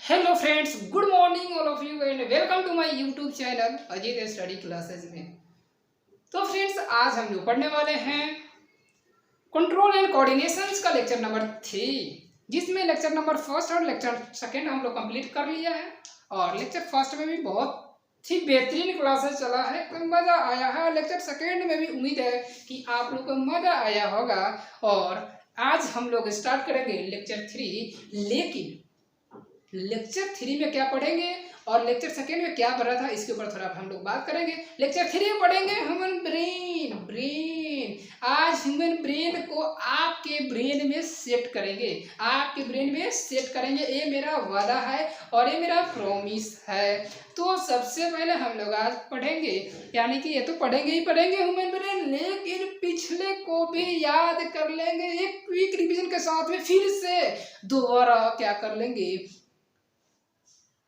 Hello friends, good morning all of you and welcome to my YouTube channel Ajit study classes में। तो friends, आज हम लोग पढ़ने वाले हैं कंट्रोल एंड कोऑर्डिनेशंस का लेक्चर नंबर 3, जिसमें लेक्चर नंबर फर्स्ट और लेक्चर सेकंड हम लोग कंप्लीट कर लिया है। और लेक्चर फर्स्ट में भी बहुत ही बेहतरीन क्लासेस चला है, तो मज़ा आया है। और लेक्चर सेकंड में भी उम्मीद है कि आप लोग को मज़ा आया होगा। और आज हम लोग स्टार्ट करेंगे लेक्चर 3, लेकिन लेक्चर 3 में क्या पढ़ेंगे और लेक्चर सेकेंड में क्या पढ़ा था, इसके ऊपर थोड़ा हम लोग बात करेंगे। लेक्चर 3 में पढ़ेंगे ह्यूमन ब्रेन। आज ह्यूमन ब्रेन को आपके ब्रेन में सेट करेंगे, आपके ब्रेन में सेट करेंगे। ये मेरा वादा है और ये मेरा प्रॉमिस है। तो सबसे पहले हम लोग आज पढ़ेंगे, यानी कि ये तो पढ़ेंगे ही पढ़ेंगे ह्यूमन ब्रेन, लेकिन पिछले को भी याद कर लेंगे। एक क्विक रिवीजन के साथ में फिर से दोबारा क्या कर लेंगे,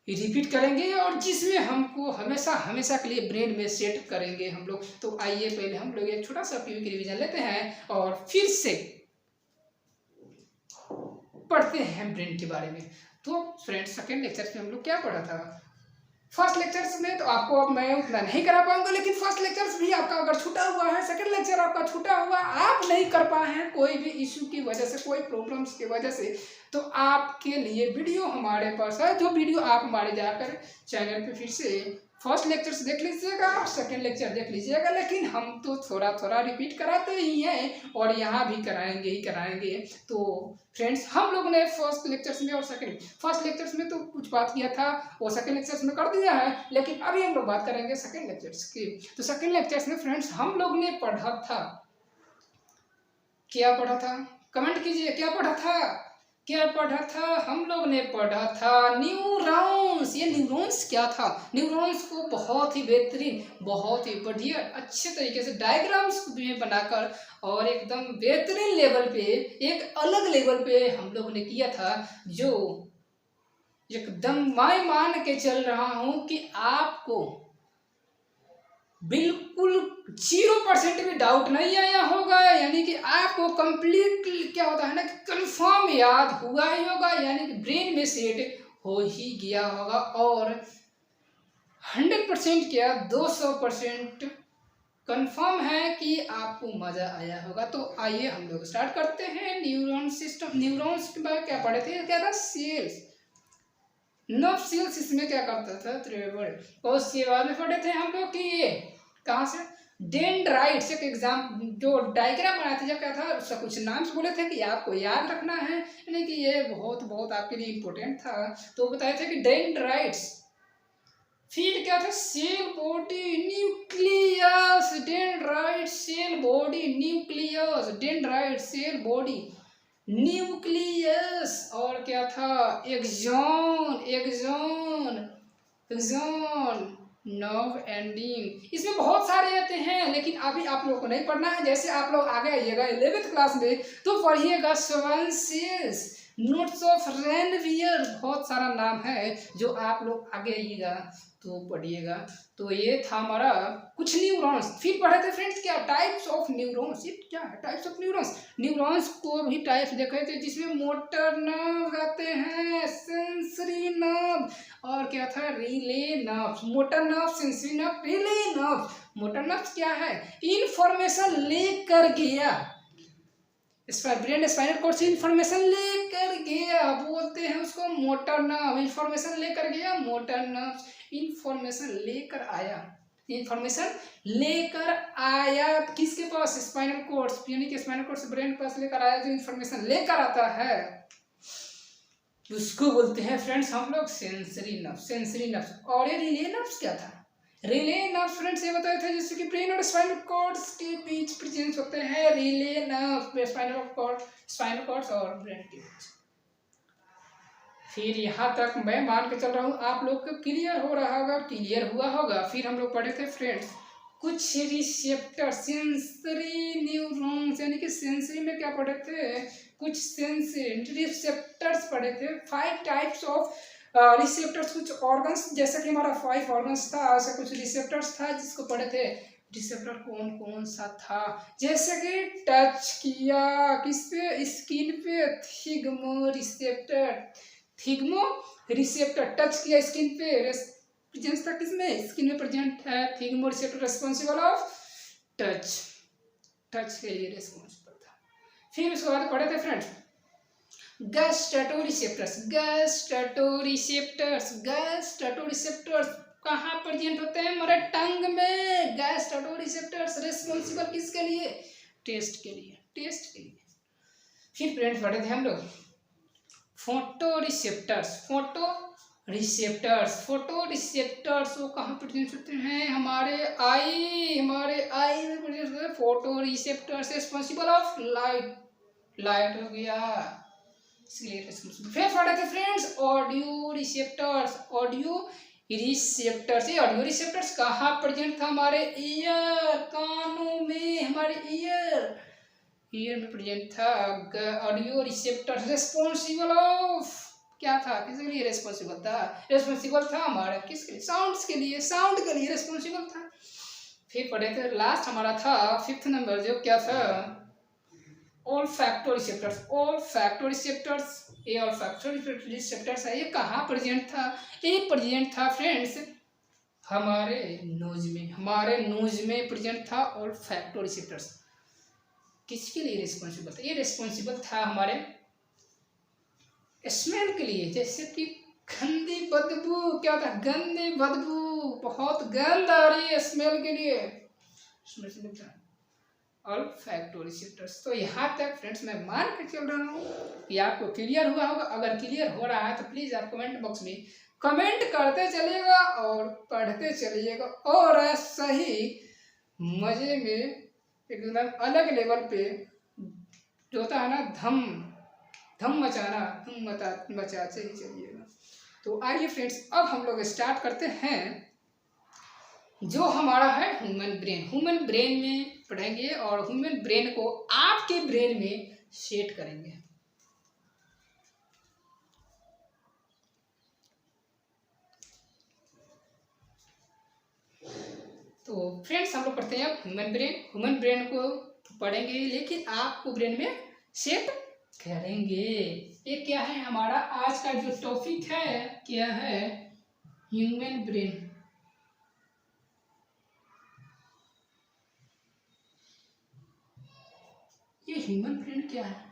रिपीट करेंगे, और जिसमें हमको हमेशा हमेशा के लिए ब्रेन में सेट करेंगे हम लोग। तो आइए पहले हम लोग एक छोटा सा क्विक रिवीजन लेते हैं और फिर से पढ़ते हैं ब्रेन के बारे में। तो फ्रेंड्स, सेकेंड लेक्चर में हम लोग क्या पढ़ा था? फर्स्ट लेक्चर्स में तो आपको अब मैं उतना नहीं करा पाऊंगा, लेकिन फर्स्ट लेक्चर्स भी आपका अगर छूटा हुआ है, सेकंड लेक्चर आपका छूटा हुआ, आप नहीं कर पाए हैं कोई भी इशू की वजह से, कोई प्रॉब्लम्स की वजह से, तो आपके लिए वीडियो हमारे पास है। जो वीडियो आप हमारे जाकर चैनल पे फिर से फर्स्ट लेक्चर्स देख लीजिएगा और सेकेंड लेक्चर देख लीजिएगा, लेकिन हम तो थोड़ा थोड़ा रिपीट कराते ही हैं और यहाँ भी कराएंगे ही कराएंगे। तो फ्रेंड्स, हम लोग ने फर्स्ट लेक्चर्स में और फर्स्ट लेक्चर्स में तो कुछ बात किया था, वो सेकेंड लेक्चर्स में कर दिया है, लेकिन अभी हम लोग बात करेंगे सेकेंड लेक्चर्स की। तो सेकेंड लेक्चर्स में फ्रेंड्स हम लोग ने पढ़ा था, क्या पढ़ा था? कमेंट कीजिए, क्या पढ़ा था? क्या पढ़ा था? हम लोग ने पढ़ा था न्यूरॉन्स। ये न्यूरॉन्स क्या था? न्यूरॉन्स को बहुत ही बेहतरीन, बहुत ही बढ़िया अच्छे तरीके से डायग्राम्स में बनाकर और एकदम बेहतरीन लेवल पे, एक अलग लेवल पे हम लोग ने किया था, जो एकदम मैं मान के चल रहा हूँ कि आपको बिल्कुल 0% भी डाउट नहीं आया होगा। यानी कि आपको कंप्लीट क्या होता है ना, कंफर्म याद हुआ ही होगा, यानी कि ब्रेन में सेट हो ही गया होगा। और 100% क्या 200% कंफर्म है कि आपको मजा आया होगा। तो आइए हम लोग स्टार्ट करते हैं। न्यूरॉन सिस्टम, न्यूरॉन्स के बारे में क्या पढ़े थे? क्या था? Cells, nerve cells. इसमें क्या करता था? ट्रेवल। और उसके बाद में पढ़े थे हम लोग कि ये कहाँ से, डेंड्राइट्स। एक एग्जाम जो डायग्राम बनाया था, जब क्या था, उसका कुछ नाम से बोले थे कि आपको याद रखना है, यानी कि ये बहुत बहुत आपके लिए इम्पोर्टेंट था। तो बताए थे कि डेंड्राइट्स। फिर क्या था? Cell body nucleus. Dendrite cell body nucleus, dendrite cell body nucleus. और क्या था? Axon, axon, axon, nerve ending. इसमें बहुत सारे आते हैं, लेकिन अभी आप लोगों को नहीं पढ़ना है। जैसे आप लोग आगे आइएगा 11th क्लास में तो पढ़िएगा स्वन सेल्स, नोट्स ऑफ रेनवियर, बहुत सारा नाम है जो आप लोग आगे आइएगा तो पढ़िएगा। तो ये था हमारा कुछ न्यूरॉन्स। फिर पढ़े थे फ्रेंड्स क्या? Types of neurons. ये क्या है? Types of neurons. न्यूरॉन्स को भी टाइप्स देखे थे, जिसमें मोटर नर्व आते हैं, सेंसरी नर्व, और क्या था? Relay nerve. Motor nerve, sensory nerve, relay nerve. Motor nerve क्या है? इंफॉर्मेशन लेकर गया, ब्रेन स्पाइनल कॉर्ड से इंफॉर्मेशन लेकर गया, बोलते हैं उसको मोटर नर्व। इंफॉर्मेशन लेकर गया, मोटर नर्व। इंफॉर्मेशन लेकर आया, इंफॉर्मेशन लेकर आया किसके पास? स्पाइनल कॉर्ड, यानी कि स्पाइनल कॉर्ड से ब्रेन के पास लेकर आया। जो इंफॉर्मेशन लेकर आता है उसको बोलते हैं फ्रेंड्स हम लोग सेंसरी नर्व, सेंसरी नर्व। और ये रिले नर्व्स क्या था? रिले नर्व फ्रेंड्स ये बताए थे जैसे कि ब्रेन और स्पाइनल कॉर्ड्स के बीच प्रेजेंस होते हैं रिले नर्व, स्पाइनल कॉर्ड्स और ब्रेन के बीच। फिर यहाँ तक मैं मान के चल रहा हूँ आप लोग को क्लियर हो रहा होगा, क्लियर हुआ होगा। फिर हम लोग पढ़े थे फ्रेंड्स कुछ रिसेप्टर, सेंसरी न्यूरॉन्स, यानी कि सेंसरी में क्या पढ़े थे? कुछ सेंसरी रिसेप्टर्स पढ़े थे। 5 टाइप्स ऑफ रिसेप्टर्स, कुछ ऑर्गन्स, जैसे कि हमारा 5 ऑर्गन्स था, ऐसे कुछ रिसेप्टर्स था जिसको पढ़े थे। रिसेप्टर कौन कौन सा था? जैसे कि टच किया किस पे? स्किन पे, thigmo receptor, thigmo receptor, touch किया स्किन पे, प्रेजेंस था किसमें, स्किन में प्रेजेंट है thigmo receptor responsible of touch, touch के लिए रिस्पॉन्सिबल था। फिर उसके बाद पढ़े थे फ्रेंड्स गस्टैटोरिसेप्टर्स, गस्टैटोरिसेप्टर्स, गस्टैटोरिसेप्टर्स कहाँ प्रेजेंट होते हैं, हमारे टंग में। गस्टैटोरिसेप्टर्स रिस्पॉन्सिबल किसके लिए, टेस्ट के लिए, टेस्ट के लिए। फिर फ्रेंड्स पढ़े थे हम लोग photo receptors, photo receptors, photo receptors वो कहाँ प्रेजेंट होते हैं, हमारे आई, हमारे आई में प्रेजेंट होते हैं photo receptors responsible of light, light हो गया इसलिए रिस्पॉन्सिबल। फिर पढ़े थे friends audio receptors, audio receptors, ये ऑडियो रिसेप्टर्स कहाँ प्रेजेंट था, हमारे ईयर, कानों में, हमारे ईयर, ईयर में प्रेजेंट था। ऑडियो रिसेप्टर रिस्पॉन्सिबल ऑफ क्या था, किसके लिए रिस्पॉन्सिबल था, रिस्पॉन्सिबल था हमारा किसके लिए, साउंड्स के लिए, साउंड के लिए रिस्पॉन्सिबल था। फिर पढ़े थे लास्ट हमारा था 5th नंबर जो क्या था ऑल्फैक्टो रिसेप्टर्स, ऑल्फैक्टो रिसेप्टर्स, ये ऑल्फैक्टो रिसेप्टर्स है, ये कहाँ प्रेजेंट था, ये प्रेजेंट था फ्रेंड्स हमारे नोज में, हमारे नोज में प्रेजेंट था ऑल्फैक्टो रिसेप्टर्स। किसके लिए रिस्पॉन्सिबल था, ये रिस्पॉन्सिबल था हमारे स्मेल के लिए, जैसे कि गंदी बदबू, क्या था, गंदी बदबू, बहुत गंद आ रही है स्मेल के लिए, ऑल्फैक्टो रिसेप्टर्स। तो यहाँ तक फ्रेंड्स मैं मान के चल रहा हूँ कि आपको क्लियर हुआ होगा। अगर क्लियर हो रहा है तो प्लीज़ आप कमेंट बॉक्स में कमेंट करते चलिएगा और पढ़ते चलिएगा, और सही मज़े में एकदम अलग लेवल पे जो होता है ना धम धम मचाना, धम मचाते ही चलिएगा। तो आइए फ्रेंड्स अब हम लोग स्टार्ट करते हैं जो हमारा है ह्यूमन ब्रेन। ह्यूमन ब्रेन में पढ़ेंगे और ह्यूमन ब्रेन को आपके ब्रेन में सेट करेंगे। तो फ्रेंड्स हम लोग पढ़ते हैं अब ह्यूमन ब्रेन। ह्यूमन ब्रेन को पढ़ेंगे लेकिन आपको ब्रेन में सेट करेंगे। ये क्या है, हमारा आज का जो टॉपिक है क्या है, ह्यूमन ब्रेन। ये ह्यूमन ब्रेन क्या है,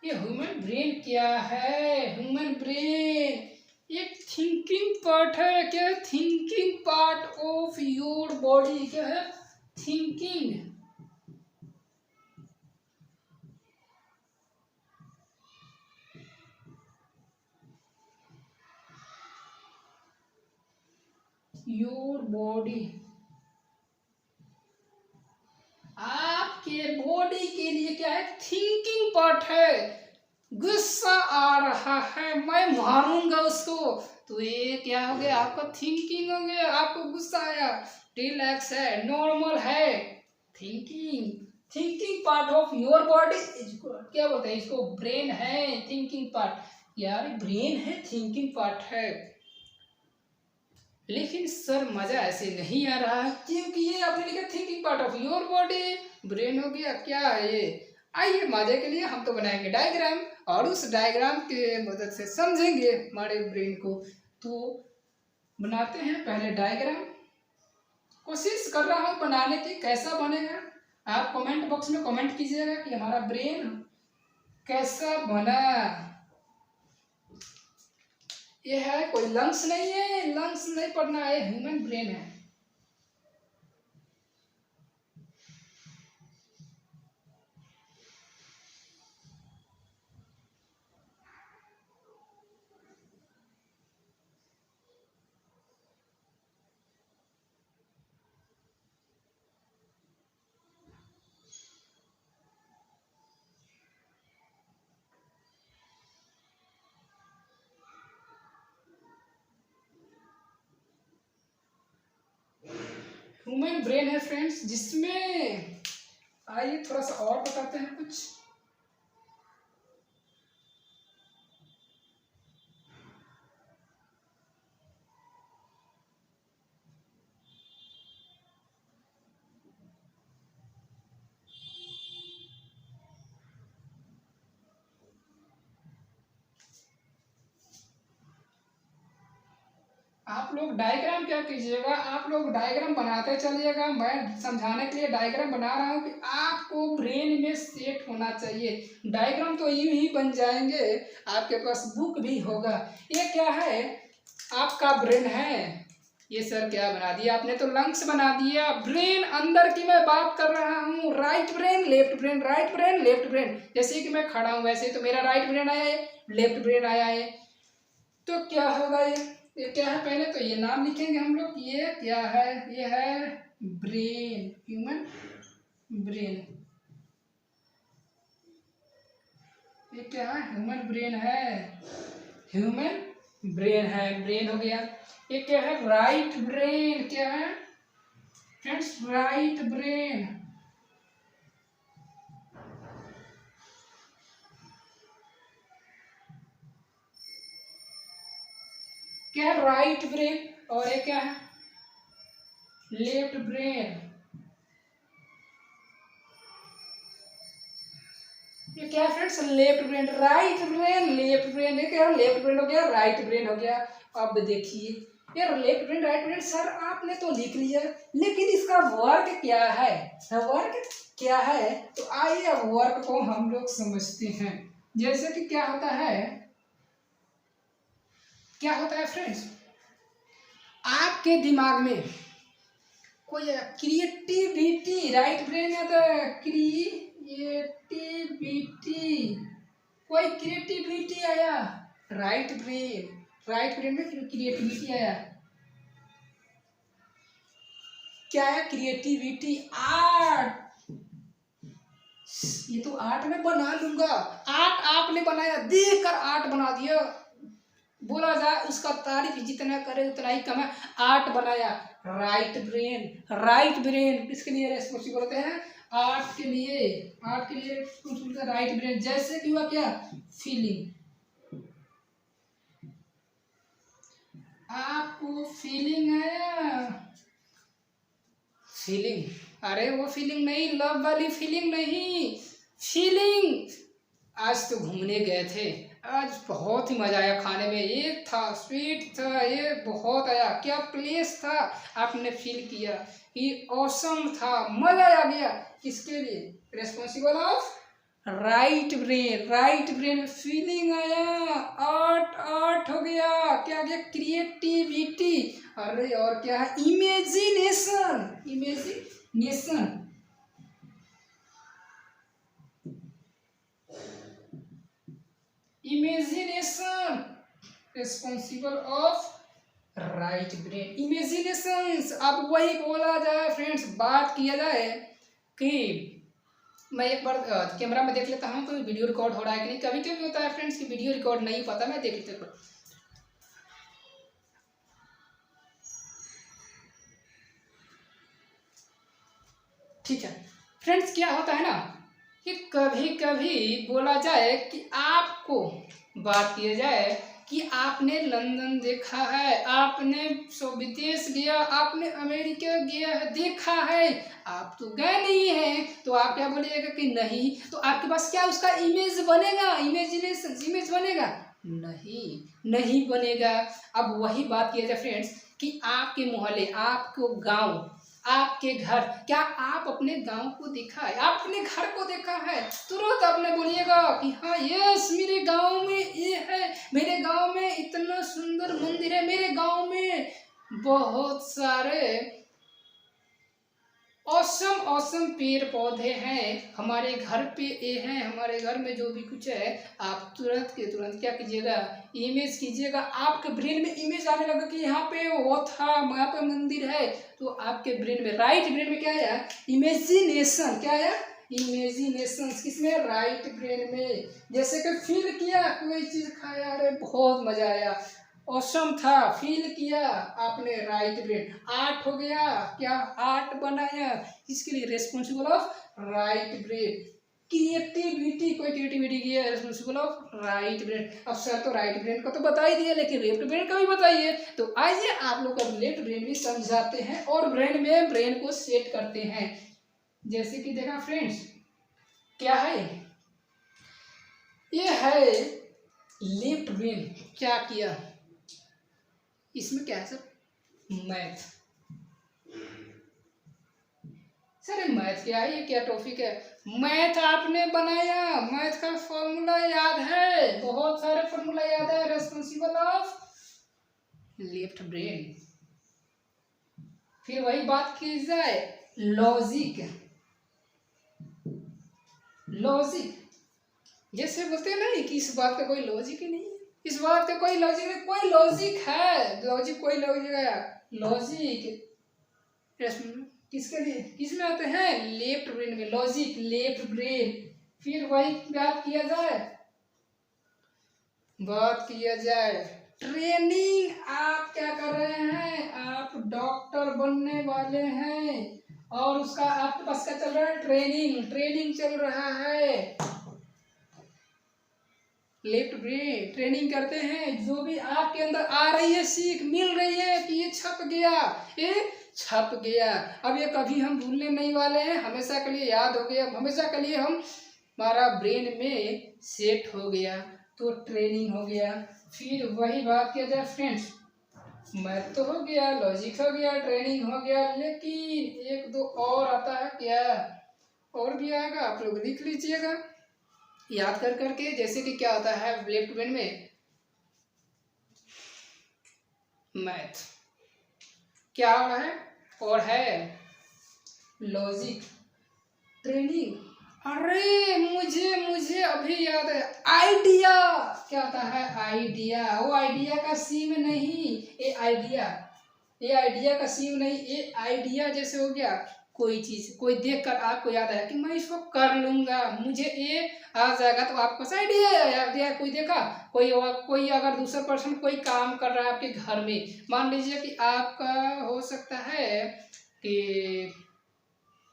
ये ह्यूमन ब्रेन क्या है, ह्यूमन ब्रेन एक थिंकिंग पार्ट है। क्या है, thinking part of your body. क्या है, थिंकिंग, योर बॉडी, आपके बॉडी के लिए क्या है, थिंकिंग पार्ट है। गुस्सा आ रहा है, मैं मारूंगा उसको, तो ये क्या हो गया, आपका थिंकिंग हो गया। आपको गुस्सा आया, रिलैक्स है, नॉर्मल है, thinking, thinking part of your body. क्या बोलते हैं इसको, ब्रेन है थिंकिंग पार्ट। यार ब्रेन है, थिंकिंग पार्ट है, लेकिन सर मजा ऐसे नहीं आ रहा है क्योंकि ये आपने लिखा thinking part of your body, brain हो गया, क्या है ये। आइए मजे के लिए हम तो बनाएंगे डायग्राम और उस डायग्राम के मदद से समझेंगे हमारे ब्रेन को। तो बनाते हैं पहले डायग्राम, कोशिश कर रहा हूँ बनाने की, कैसा बनेगा आप कमेंट बॉक्स में कमेंट कीजिएगा कि हमारा ब्रेन कैसा बना। ये है, कोई लंग्स नहीं है, लंग्स नहीं पढ़ना है, ह्यूमन ब्रेन है। ह्यूमन ब्रेन है फ्रेंड्स, जिसमें आइए थोड़ा सा और बताते हैं कुछ। आप लोग डायग्राम क्या कीजिएगा, आप लोग डायग्राम बनाते चलिएगा। मैं समझाने के लिए डायग्राम बना रहा हूँ कि आपको ब्रेन में सेट होना चाहिए। डायग्राम तो यूं ही बन जाएंगे, आपके पास बुक भी होगा। ये क्या है, आपका ब्रेन है। ये सर क्या बना दिया आपने, तो लंग्स बना दिया। ब्रेन अंदर की मैं बात कर रहा हूँ, right brain left brain, right brain left brain. जैसे कि मैं खड़ा हूँ वैसे तो मेरा राइट ब्रेन आया है, लेफ्ट ब्रेन आया है। तो क्या होगा, ये क्या है, पहले तो ये नाम लिखेंगे हम लोग। ये क्या है, ये है ब्रेन, ह्यूमन ब्रेन। ये क्या है, ह्यूमन ब्रेन है, ह्यूमन ब्रेन है, ब्रेन हो गया। ये क्या है, राइट ब्रेन। क्या है फ्रेंड्स, राइट ब्रेन। क्या है, राइट ब्रेन। और ये क्या है, लेफ्ट ब्रेन। ये क्या है friends, left brain, right brain left brain. ये क्या है, लेफ्ट ब्रेन हो गया, राइट ब्रेन हो गया। अब देखिए यार, left brain right brain sir आपने तो लिख लिया, लेकिन इसका वर्क क्या है, वर्क क्या है, तो आइए अब वर्क को हम लोग समझते हैं। जैसे कि क्या होता है, क्या होता है फ्रेंड्स, आपके दिमाग में कोई क्रिएटिविटी, राइट ब्रेन है तो क्रिएटिविटी, कोई क्रिएटिविटी आया, राइट ब्रेन, राइट ब्रेन में क्रिएटिविटी आया। क्या है, क्रिएटिविटी, आर्ट। ये तो आर्ट में बना लूंगा, आर्ट आपने बनाया, देख कर आर्ट बना दिया। बोला जाए उसका तारीफ जितना करे उतना ही कम है। आर्ट बनाया, राइट ब्रेन, राइट ब्रेन किसके लिए रेस्पॉन्सिबल होते हैं, आर्ट के लिए, आर्ट के लिए राइट ब्रेन। जैसे कि हुआ क्या, फीलिंग, आपको फीलिंग आया, फीलिंग, अरे वो फीलिंग नहीं, लव वाली फीलिंग नहीं, फीलिंग। आज तो घूमने गए थे, आज बहुत ही मजा आया खाने में, ये था स्वीट था, ये बहुत आया, क्या प्लेस था, आपने फील किया, ये ऑसम था, मजा आ गया। किसके लिए, responsible of right brain, right brain में फीलिंग आया, आर्ट, आर्ट हो गया, क्या गया, क्रिएटिविटी, अरे और क्या है, imagination, imagination, imagination responsible of right brain, imaginations. अब वही बोला जाए फ्रेंड्स, बात किया जाए कि मैं एक बार कैमरा में देख लेता हूँ तो वीडियो रिकॉर्ड हो रहा है कि नहीं। कभी कभी होता है फ्रेंड्स कि वीडियो रिकॉर्ड नहीं पता, मैं देख लेता हूँ। ठीक है फ्रेंड्स, क्या होता है ना कि कभी कभी बोला जाए कि आपको बात किया जाए कि आपने लंदन देखा है, आपने विदेश गया, आपने अमेरिका गया है, देखा है, आप तो गए नहीं हैं, तो आप क्या बोलिएगा कि नहीं, तो आपके पास क्या उसका इमेज बनेगा, इमेजिनेशन, इमेज बनेगा, नहीं, नहीं बनेगा। अब वही बात किया जाए फ्रेंड्स कि आपके मोहल्ले, आपको गांव, आपके घर, क्या आप अपने गांव को देखा है, आप अपने घर को देखा है, तुरंत आपने बोलिएगा कि हाँ यस, मेरे गांव में ये है, मेरे गांव में इतना सुंदर मंदिर है, मेरे गांव में बहुत सारे औसम औसम पेड़ पौधे हैं, हमारे घर पे ये है, हमारे घर में जो भी कुछ है, आप तुरंत के तुरंत क्या कीजिएगा, इमेज कीजिएगा। आपके ब्रेन में इमेज आने लगा कि यहाँ पे वो था, यहाँ पे मंदिर है, तो आपके ब्रेन में, राइट ब्रेन में क्या आया, इमेजिनेशन, क्या आया, इमेजिनेशन, किसमें, राइट ब्रेन में। जैसे कि फील किया, कोई चीज खाया, अरे बहुत मजा आया, औसम था, फील किया आपने, राइट ब्रेन। आर्ट हो गया, क्या आर्ट बनाया, इसके लिए responsible of right brain. Creativity, कोई क्रिएटिविटी की है, रेस्पॉन्सिबल ऑफ राइट ब्रेन। अब सर तो राइट ब्रेन का तो बता ही दिया, लेकिन लेफ्ट ब्रेन का भी बताइए, तो आइए आप लोग अब लेफ्ट ब्रेन भी समझाते हैं और ब्रेन में ब्रेन को सेट करते हैं। जैसे कि देखा फ्रेंड्स, क्या है, ये है लेफ्ट ब्रेन, क्या किया, इसमें क्या है सर, मैथ। सर मैथ क्या है, ये क्या टॉपिक है? मैथ आपने बनाया, मैथ का फॉर्मूला याद है, बहुत सारे फॉर्मूला याद है। Responsible of left brain. फिर वही बात की जाए, लॉजिक। लॉजिक जैसे बोलते हैं ना कि इस बात का कोई लॉजिक ही नहीं है, इस बात का कोई लॉजिक नहीं, कोई लॉजिक है, लॉजिक कोई लॉजिक है। लॉजिक किसके लिए, किस में आते हैं? लेफ्ट ब्रेन में, लॉजिक लेफ्ट ब्रेन। फिर वही बात किया जाए ट्रेनिंग। आप क्या कर रहे हैं? आप डॉक्टर बनने वाले हैं और उसका आपके पास क्या चल रहा है? ट्रेनिंग, ट्रेनिंग चल रहा है। लेफ्ट ब्रेन ट्रेनिंग करते हैं, जो भी आपके अंदर आ रही है सीख, मिल रही है कि ये छप गया, ये छप गया, अब ये कभी हम भूलने नहीं वाले हैं, हमेशा के लिए याद हो गया, हमेशा के लिए हम हमारा ब्रेन में सेट हो गया, तो ट्रेनिंग हो गया। फिर वही बात किया जाए फ्रेंड्स, मैथ तो हो गया, लॉजिक हो गया, ट्रेनिंग हो गया, लेकिन एक दो और आता है क्या? और भी आएगा, आप लोग लिख लीजिएगा याद कर करके। जैसे कि क्या होता है लेफ्ट ब्रेन में? मैथ क्या हो रहा है? और है लॉजिक, ट्रेनिंग। अरे मुझे मुझे अभी याद है, आइडिया। क्या होता है? आइडिया। वो आइडिया का सी में नहीं, ये आइडिया, ये आइडिया का सी में नहीं, ये आइडिया जैसे हो गया कोई चीज, कोई देखकर आपको याद आया कि मैं इसको कर लूंगा, मुझे ये आ जाएगा, तो आपको आइडिया याद दिया। कोई देखा, कोई अगर दूसरा पर्सन कोई काम कर रहा है आपके घर में, मान लीजिए कि आपका हो सकता है कि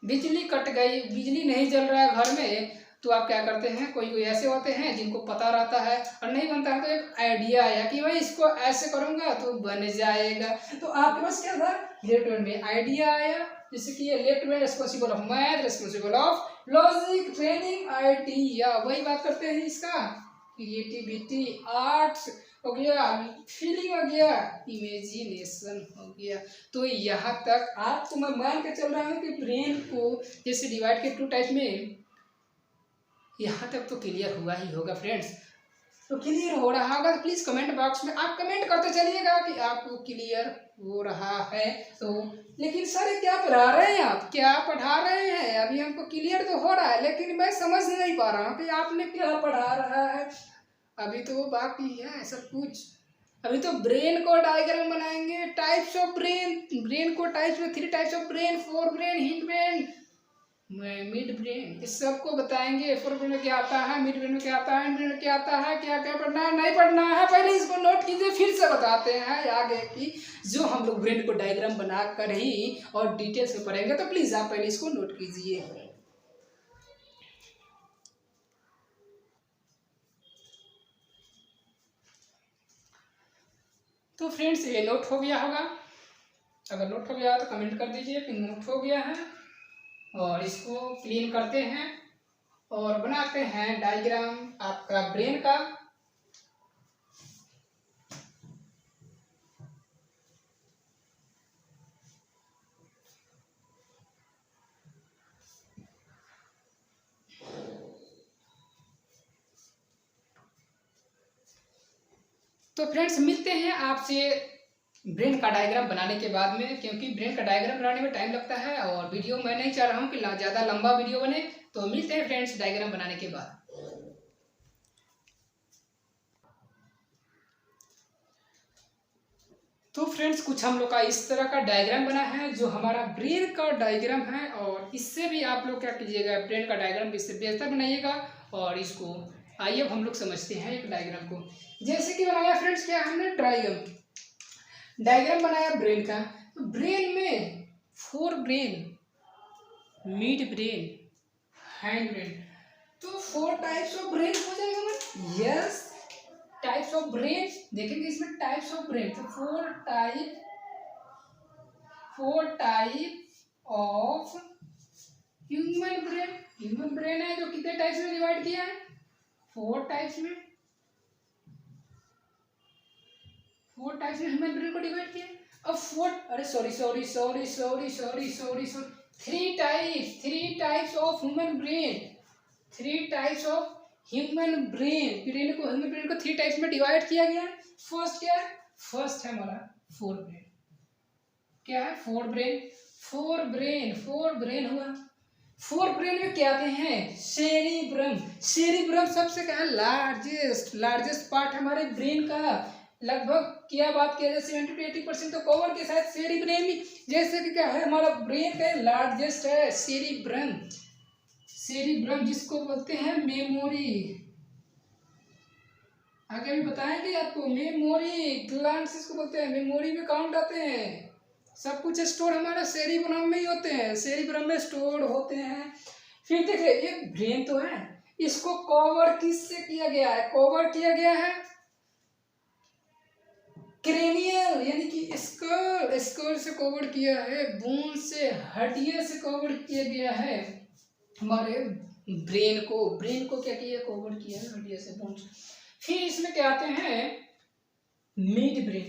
बिजली कट गई, बिजली नहीं जल रहा है घर में, तो आप क्या करते हैं? कोई कोई ऐसे होते हैं जिनको पता रहता है और नहीं बनता है, तो एक आइडिया आया कि भाई इसको ऐसे करूंगा तो बन जाएगा, तो आपके पास क्या था? लेफ्ट हैंड में आइडिया आया। जैसे कि ये लेफ्ट में responsible of math, responsible of logic, training, idea. वही बात करते हैं इसका, क्रिएटिविटी, आर्ट्स हो गया, फीलिंग हो गया, इमेजिनेशन हो गया। तो यहाँ तक आपको मैं मान के चल रहा हूँ कि ब्रेन को जैसे डिवाइड के 2 टाइप में, यहाँ तक तो क्लियर हुआ ही होगा फ्रेंड्स। तो क्लियर हो रहा होगा तो प्लीज़ कमेंट बॉक्स में आप कमेंट करते चलिएगा कि आपको क्लियर हो रहा है। तो लेकिन सर क्या पढ़ा रहे हैं आप, क्या पढ़ा रहे हैं? अभी हमको क्लियर तो हो रहा है, लेकिन मैं समझ नहीं पा रहा हूँ कि आपने क्या पढ़ा रहा है। अभी तो बाकी है सब कुछ, अभी तो ब्रेन को डायग्राम बनाएंगे, टाइप्स ऑफ ब्रेन, ब्रेन को टाइप्स में 3 types of brain, fore brain, hind brain, mid brain, इस सबको बताएंगे। फोर ब्रेन में क्या आता है, मिड ब्रेन में क्या आता है, हिंड ब्रेन में क्या आता है, क्या क्या पढ़ना है, नहीं पढ़ना है, पहले इसको नोट कीजिए, फिर से बताते हैं आगे की जो हम लोग ब्रेन को डायग्राम बना कर ही और डिटेल्स में पढ़ेंगे, तो प्लीज़ आप पहले इसको नोट कीजिए। तो फ्रेंड्स ये नोट हो गया होगा, अगर नोट हो गया तो कमेंट कर दीजिए कि नोट हो गया है, और इसको क्लीन करते हैं और बनाते हैं डायग्राम आपका ब्रेन का। तो फ्रेंड्स मिलते हैं आपसे ब्रेन का डायग्राम बनाने के बाद में, क्योंकि ब्रेन का डायग्राम बनाने में टाइम लगता है और वीडियो मैं नहीं चाह रहा हूँ कि ज़्यादा लंबा वीडियो बने। तो मिलते हैं फ्रेंड्स डायग्राम बनाने के बाद। तो फ्रेंड्स कुछ हम लोग का इस तरह का डायग्राम बना है जो हमारा ब्रेन का डायग्राम है, और इससे भी आप लोग क्या कीजिएगा, ब्रेन का डायग्राम इससे बेहतर बनाइएगा। और इसको आइए अब हम लोग समझते हैं एक डायग्राम को। जैसे कि बनाया फ्रेंड्स, क्या हमने डायग्राम बनाया ब्रेन का। तो ब्रेन में 4 brain, mid brain, hind brain, तो 4 टाइप्स ऑफ ब्रेन हो जाएगा ना? यस, टाइप्स ऑफ ब्रेन देखेंगे इसमें, टाइप्स ऑफ ब्रेन, तो 4 type of human brain. Human brain है जो कितने टाइप्स में डिवाइड किया है? 4 टाइप्स में, 4 टाइप्स में ह्यूमन ब्रेन को डिवाइड किया। अब 4 अरे sorry 3 types of human brain, 3 types of human brain को 3 टाइप्स में डिवाइड किया गया। फर्स्ट क्या है? फर्स्ट है हमारा फोर ब्रेन। क्या है? फोर ब्रेन हुआ। फोर ब्रेन में क्या आते हैं? सेरिब्रम सबसे क्या है? लार्जेस्ट पार्ट हमारे ब्रेन का। लगभग क्या बात किया जाए 70 to 80% तो कवर के साथ सेरिब्रम ही, जैसे कि क्या है हमारा ब्रेन का लार्जेस्ट है सेरिब्रम जिसको बोलते हैं मेमोरी। आगे भी बताएंगे आपको। मेमोरी ग्लैंड्स इसको बोलते हैं, मेमोरी में काउंट आते हैं। सब कुछ स्टोर हमारा सेरिब्रम में ही होते हैं, सेरिब्रम में स्टोर होते हैं। फिर देखिए एक ब्रेन तो है, इसको कवर किससे किया गया है? कवर किया गया है क्रेनियल यानी कि स्कल से कवर किया है, बोन से, हड्डियों से कवर किया गया है हमारे ब्रेन को क्या किया? कवर किया है हड्डियों से, बोन से। फिर इसमें क्या आते हैं? मिड ब्रेन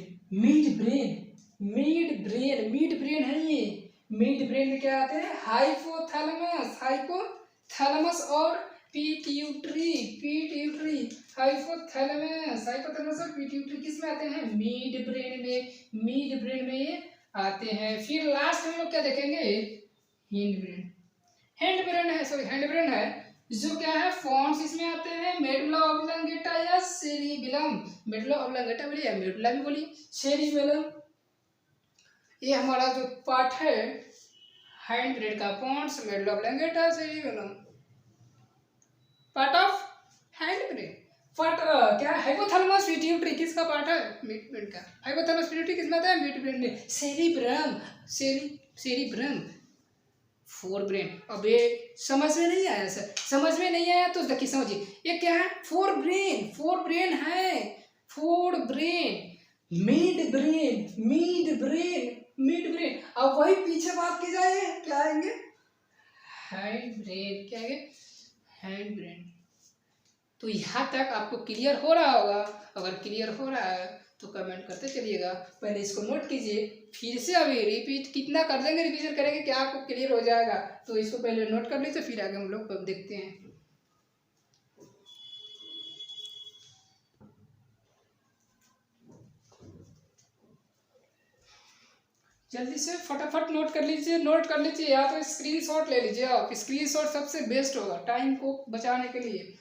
है ये। मिड ब्रेन में क्या आते हैं? हाइपोथैलेमस और पीट्यूटरी। हाइपोथैलेमस और पीट्यूटरी किस में आते हैं? मिड ब्रेन में ये आते हैं। फिर लास्ट में लोग क्या देखेंगे? हैंड ब्रेन है जो क्या है? फॉन्स इसमें आते हैं, मेडुला ऑब्लंगेटा या सेरिबेलम। मेडुला ऑब्लंगेटा बोलिए या मेडुला भी बोलिए, सेरिबेलम। ये हमारा जो पार्ट है हैंड ब्रेन का, fawns, medulla oblongata, cerebellum, part of hind brain. Part क्या? हाइपोथैलेमस पिट्यूटरी किसका पार्ट है? मिड ब्रेन का। हाइपोथैलेमस पिट्यूटरी किसमें आता है? मिड ब्रेन में। Cerebrum fore brain. अब ये समझ में नहीं आया सर? समझ में नहीं आया तो देखिए समझिए, ये क्या है? फोर ब्रेन है। Mid brain. अब वही पीछे बात की जाए क्या आएंगे? Hind brain. क्या आएंगे? Hind brain. तो यहाँ तक आपको क्लियर हो रहा होगा। अगर क्लियर हो रहा है तो कमेंट करते चलिएगा। पहले इसको नोट कीजिए, फिर से अभी रिपीट कितना कर देंगे, रिवीजन करेंगे क्या आपको क्लियर हो जाएगा। तो इसको पहले नोट कर लीजिए, फिर आगे हम लोग देखते हैं। जल्दी से फटाफट नोट कर लीजिए या तो स्क्रीनशॉट ले लीजिए आप। स्क्रीनशॉट सबसे बेस्ट होगा टाइम को बचाने के लिए।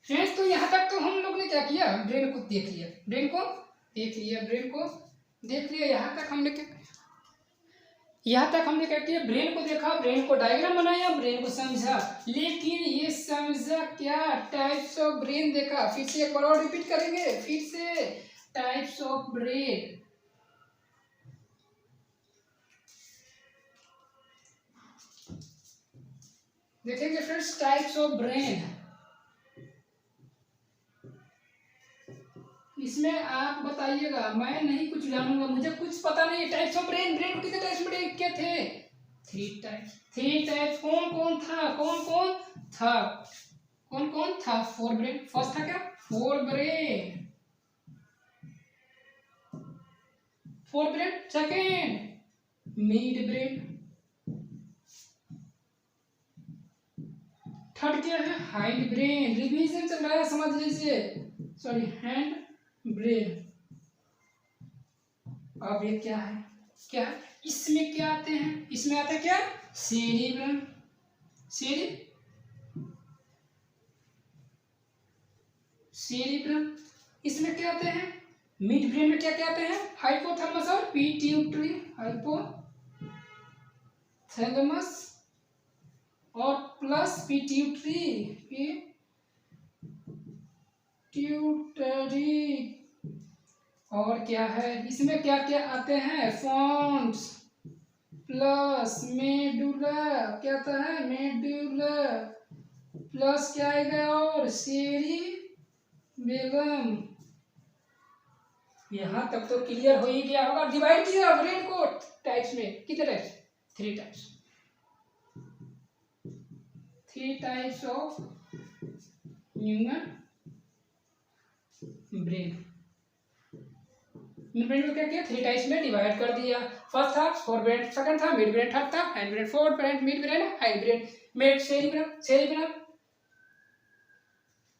फ्रेंड्स तो यहाँ तक तो हम लोग ने क्या किया? ब्रेन को देख लिया। यहाँ तक हमने क्या किया? ब्रेन को देखा, ब्रेन को डायग्राम बनाया, ब्रेन को समझा। लेकिन ये समझा क्या? टाइप्स ऑफ ब्रेन देखा। फिर से एक बार और रिपीट करेंगे, फिर से टाइप्स ऑफ ब्रेन। देखेंगे फ्रेंड्स टाइप्स ऑफ ब्रेन। इसमें आप बताइएगा, मैं नहीं कुछ जानूंगा, मुझे कुछ पता नहीं है। टाइप्स ऑफ ब्रेन को कितने टाइप्स में डिवाइड किए थे? 3 टाइप्स। कौन था? Fore brain. फर्स्ट था क्या? Fore brain. Second mid brain. Third क्या है? Hind brain. रिवीजन चल रहा है, समझ लीजिए। Sorry, hind brain. अब ये क्या है? इसमें क्या आते हैं? इसमें आता है क्या? सेरिब्रम। इसमें क्या आते हैं? मिड ब्रेन में क्या क्या आते हैं? हाइपोथैलेमस और पिट्यूटरी। हाइपोथैलेमस और प्लस पिट्यूटरी। और क्या है? इसमें क्या क्या आते हैं? Fawns plus medulla. क्या आता है? मेडुला प्लस क्या आएगा? और सेरिबेलम। यहाँ तक तो क्लियर हो ही गया होगा। डिवाइड कीजिए ब्रेन को टाइप्स में, कितने types? 3 types. 3 types of human brain. Mid brain को क्या किया? 3 टाइप्स में डिवाइड कर दिया। फर्स्ट था फोर ब्रेन, सेकंड था मिड ब्रेन, थर्ड था hind brain, fourth brain mid brain, hind brain, mid cerebrum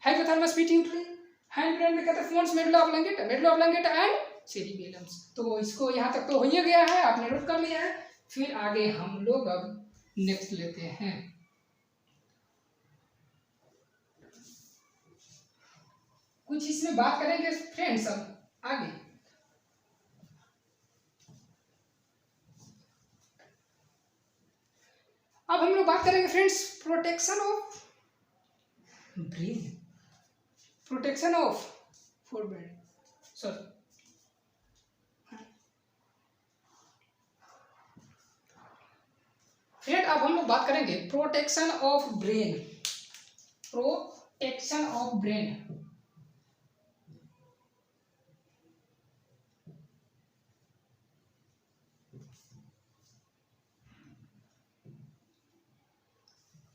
hypothalamus pituitary. Hind brain में क्या था? Pons, medulla oblongata and cerebellums. तो इसको यहाँ तक तो हो ही गया है, आपने नोट कर लिया है। फिर आगे हम लोग अब नेक्स्ट लेते हैं। कुछ इसमें बात करेंगे फ्रेंड्स अब आगे। अब हम लोग बात करेंगे friends protection of brain, protection of forebrain, sorry friend. अब हम लोग बात करेंगे protection of brain, protection of brain.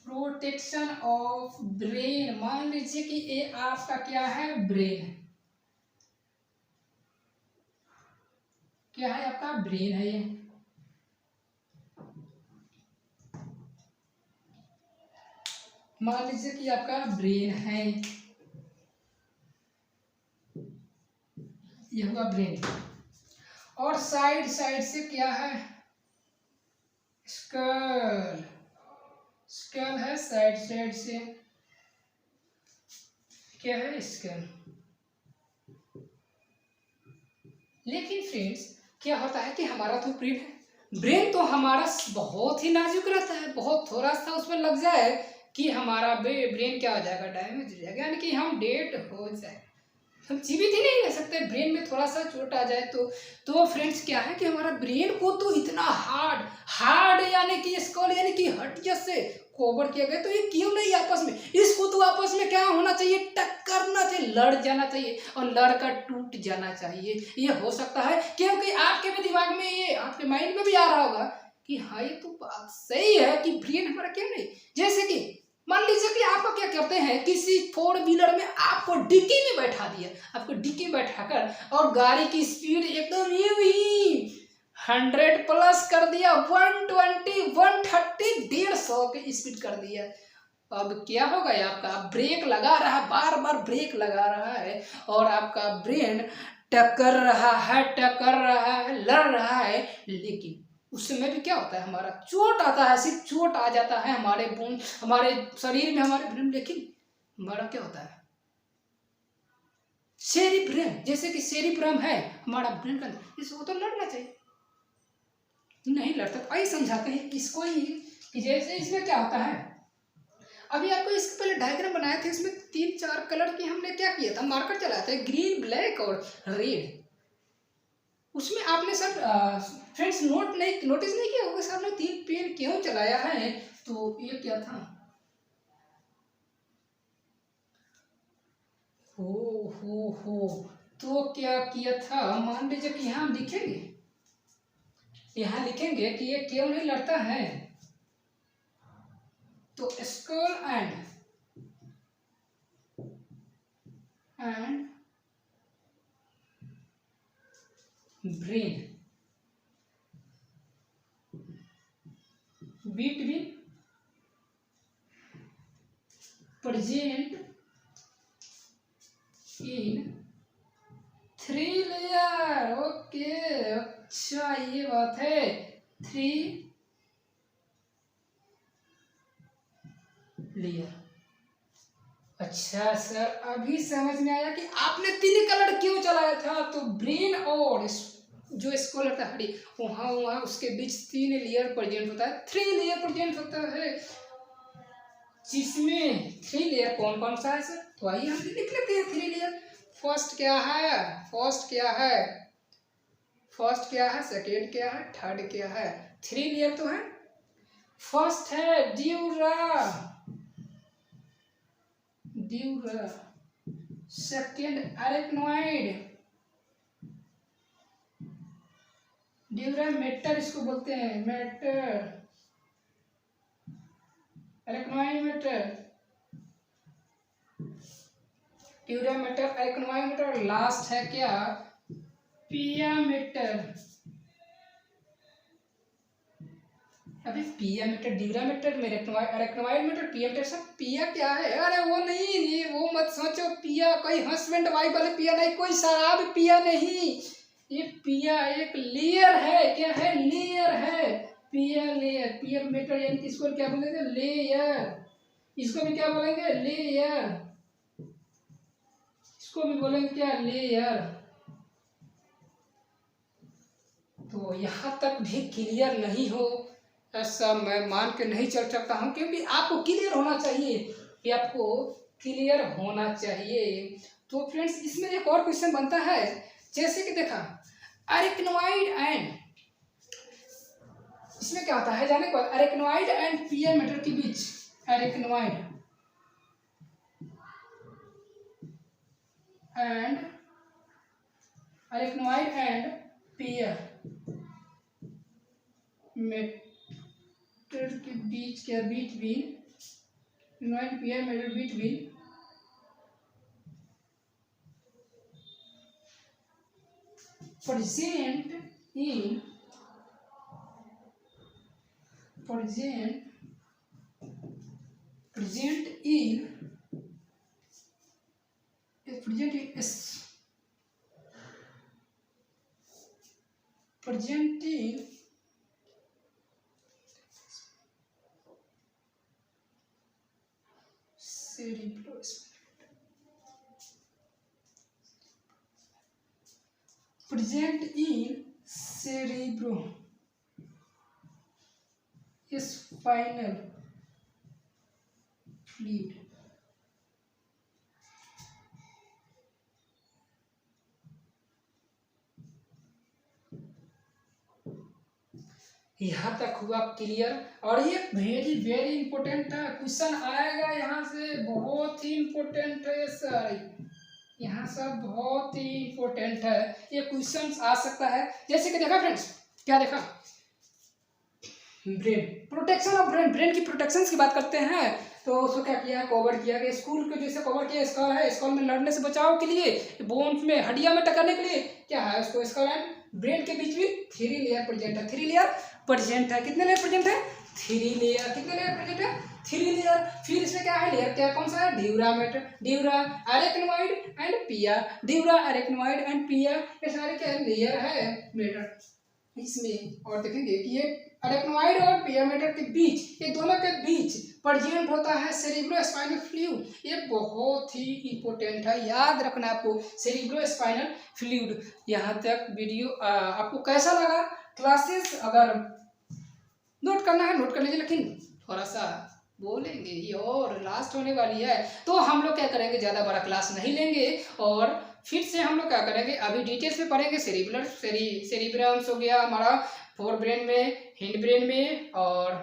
Protection of brain, मान लीजिए कि ये आपका क्या है? ब्रेन। क्या है? आपका ब्रेन है ये। मान लीजिए कि आपका ब्रेन है, ये हुआ ब्रेन। और साइड साइड से क्या है? स्कल, स्कल है साइड साइड से, क्या है? स्कल। लेकिन फ्रेंड्स क्या होता है कि हमारा तो ब्रेन है, ब्रेन तो हमारा बहुत ही नाजुक रहता है, बहुत थोड़ा सा उसमें लग जाए कि हमारा ब्रेन क्या हो जाएगा? डैमेज हो जाएगा, यानी कि हम डेड हो जाए, हम जीवित ही नहीं रह सकते। ब्रेन में थोड़ा सा चोट आ जाए तो फ्रेंड्स क्या है कि हमारा ब्रेन को तो इतना हार्ड हार्ड यानी कि स्कल यानी कि हड्डियों से कवर किया गया, तो ये क्यों नहीं आपस में? इसको तो आपस में क्या होना चाहिए? टक्करना चाहिए, लड़ जाना चाहिए और लड़कर टूट जाना चाहिए। ये हो सकता है क्योंकि आपके भी दिमाग में, ये आपके माइंड में भी आ रहा होगा कि हाँ ये तो बात सही है कि ब्रेन हमारा क्यों नहीं। जैसे कि मान लीजिए कि आपको क्या करते हैं, किसी 4 व्हीलर में आपको डिक्की में बैठा दिया, आपको डिक्की में बैठाकर और गाड़ी की स्पीड एकदम ही 100 प्लस कर दिया, 120 130 150 की स्पीड कर दिया। अब क्या होगा? आपका ब्रेक लगा रहा है, बार बार ब्रेक लगा रहा है और आपका ब्रेन टक्कर रहा है, लड़ रहा है, लेकिन उस समय भी क्या होता है? हमारा चोट आता है, सिर्फ चोट आ जाता है हमारे बोन, हमारे शरीर में, हमारे ब्रेन, लेकिन हमारा क्या होता है? सेरिब्रम, जैसे कि सेरिब्रम है हमारा ब्रेन का, इसको तो लड़ना चाहिए, नहीं लड़ता। आइए समझाते हैं इसको ही कि जैसे इसमें क्या होता है। अभी आपको इसके पहले डायग्राम बनाए थे, इसमें 3-4 कलर की हमने क्या किया था? मार्कर चलाया था, ग्रीन, ब्लैक और रेड। उसमें आपने सर फ्रेंड्स नोटिस नहीं किया होगा सर ने 3 पेन क्यों चलाया है? तो ये क्या था? हो तो क्या किया था? मान लीजिए कि यहाँ हम लिखेंगे, यहाँ लिखेंगे कि ये क्यों नहीं लड़ता है। तो skull and brain between present in 3 layer. Okay, अच्छा ये बात है, 3 लेयर। अच्छा सर अभी समझ में आया कि आपने 3 कलर क्यों चलाया था। तो ब्रेन और जो स्कल था हड्डी, वहाँ उसके बीच 3 लेयर प्रेजेंट होता है, 3 लेयर प्रेजेंट होता है, जिसमें 3 लेयर कौन कौन सा है सर? तो आइए हम लिख लेते हैं 3 लेयर। फर्स्ट क्या है? फर्स्ट क्या है, सेकेंड क्या है, थर्ड क्या है? 3 लेयर तो है। फर्स्ट है ड्यूरा, सेकेंड अरेक्नोइड, ड्यूरामेटर इसको बोलते हैं, मेटर, अरेक्नोइमीटर, ड्यूरामीटर, अरेक्नोइमीटर, लास्ट है क्या, पियामीटर। अभी पियामीटर, ड्यूरामीटर में अरेक्नोइमीटर, पियामीटर, सब पिया क्या है? अरे वो नहीं, ये वो मत सोचो पिया कोई हस्बैंड वाइफ वाले पिया नहीं, कोई शराब पिया नहीं। ये पिया एक लेयर है, क्या है, लेयर है, पिया लेयर, पियामीटर यानी कि इसको क्या बोलेंगे, लेयर। इसको भी क्या बोलेंगे, लेयर। इसको भी बोलेंगे क्या, लेयर। तो यहाँ तक भी क्लियर नहीं हो ऐसा मैं मान के नहीं चल सकता हूँ, क्योंकि आपको क्लियर होना चाहिए, कि आपको क्लियर होना चाहिए। तो फ्रेंड्स इसमें एक और क्वेश्चन बनता है, जैसे कि देखा अरेक्नोइड एंड, इसमें क्या होता है जाने को, अरेक्नोइड एंड पियामीटर के बीच, अरेक्नोइड एंड पियामीटर के बीच क्या, between pia mater between present in present in cerebrospinal fluid। यहाँ तक हुआ क्लियर। और ये वेरी वेरी इंपॉर्टेंट क्वेश्चन आएगा यहाँ से, बहुत ही इंपॉर्टेंट है सर, यहाँ सब बहुत ही इंपॉर्टेंट है, ये क्वेश्चन आ सकता है। जैसे कि देखा फ्रेंड्स, क्या देखा, brain, protection of brain, brain की प्रोटेक्शन की बात करते हैं, तो उसको क्या किया, कवर किया गया, स्कूल को जैसे कवर किया, स्कल है, स्कल में लड़ने से बचाव के लिए, बोन्स में, हड्डियां में टकराने के लिए क्या है, उसको स्कल एंड ब्रेन के बीच में 3 लेयर प्रेजेंट है, 3 लेयर प्रेजेंट है। कितने लेयर प्रेजेंट है, 3 लेयर। कितने लेयर प्रेजेंट है, 3 लेयर। फिर इसमें क्या है, लेयर क्या, कौन सा है, ड्यूरामेटर, ड्यूरा, अरेक्नोइड एंड पिया, ड्यूरा, अरेक्नोइड एंड पिया, ये सारे क्या है, लेयर है मेटर इसमें। और देखेंगे कि ये अरेक्नोइड और पियामीटर के बीच, ये दोनों के बीच प्रेजेंट होता है सेरिब्रोस्पाइनल फ्लूइड। ये बहुत ही इंपॉर्टेंट है, याद रखना आपको, सेरिब्रोस्पाइनल फ्लूइड। यहाँ तक वीडियो आपको कैसा लगा, क्लासेस अगर नोट करना है नोट कर लीजिए, लेकिन थोड़ा सा बोलेंगे ये और लास्ट होने वाली है, तो हम लोग क्या करेंगे, ज़्यादा बड़ा क्लास नहीं लेंगे, और फिर से हम लोग क्या करेंगे, अभी डिटेल्स में पढ़ेंगे, सेरिब्रम्स हो गया हमारा, फोर ब्रेन में, हिंड ब्रेन में, और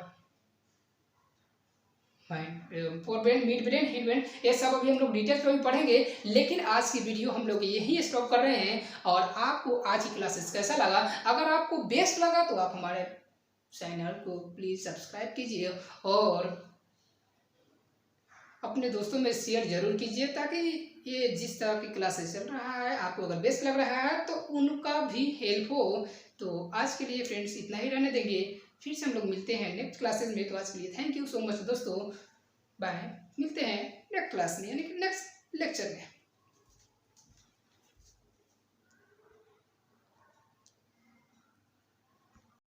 fore brain, mid brain, hind brain, ये सब अभी हम लोग डिटेल्स में भी पढ़ेंगे। लेकिन आज की वीडियो हम लोग यही स्टॉप कर रहे हैं। और आपको आज की क्लासेस कैसा लगा, अगर आपको बेस्ट लगा तो आप हमारे चैनल को प्लीज़ सब्सक्राइब कीजिए और अपने दोस्तों में शेयर जरूर कीजिए, ताकि ये जिस तरह की क्लासेस चल रहा है, आपको अगर बेस्ट लग रहा है तो उनका भी हेल्प हो। तो आज के लिए फ्रेंड्स इतना ही रहने देंगे, फिर से हम लोग मिलते हैं नेक्स्ट क्लासेस में। तो आज के लिए थैंक यू सो मच दोस्तों, बाय, मिलते हैं नेक्स्ट क्लास में, यानी कि नेक्स्ट लेक्चर में।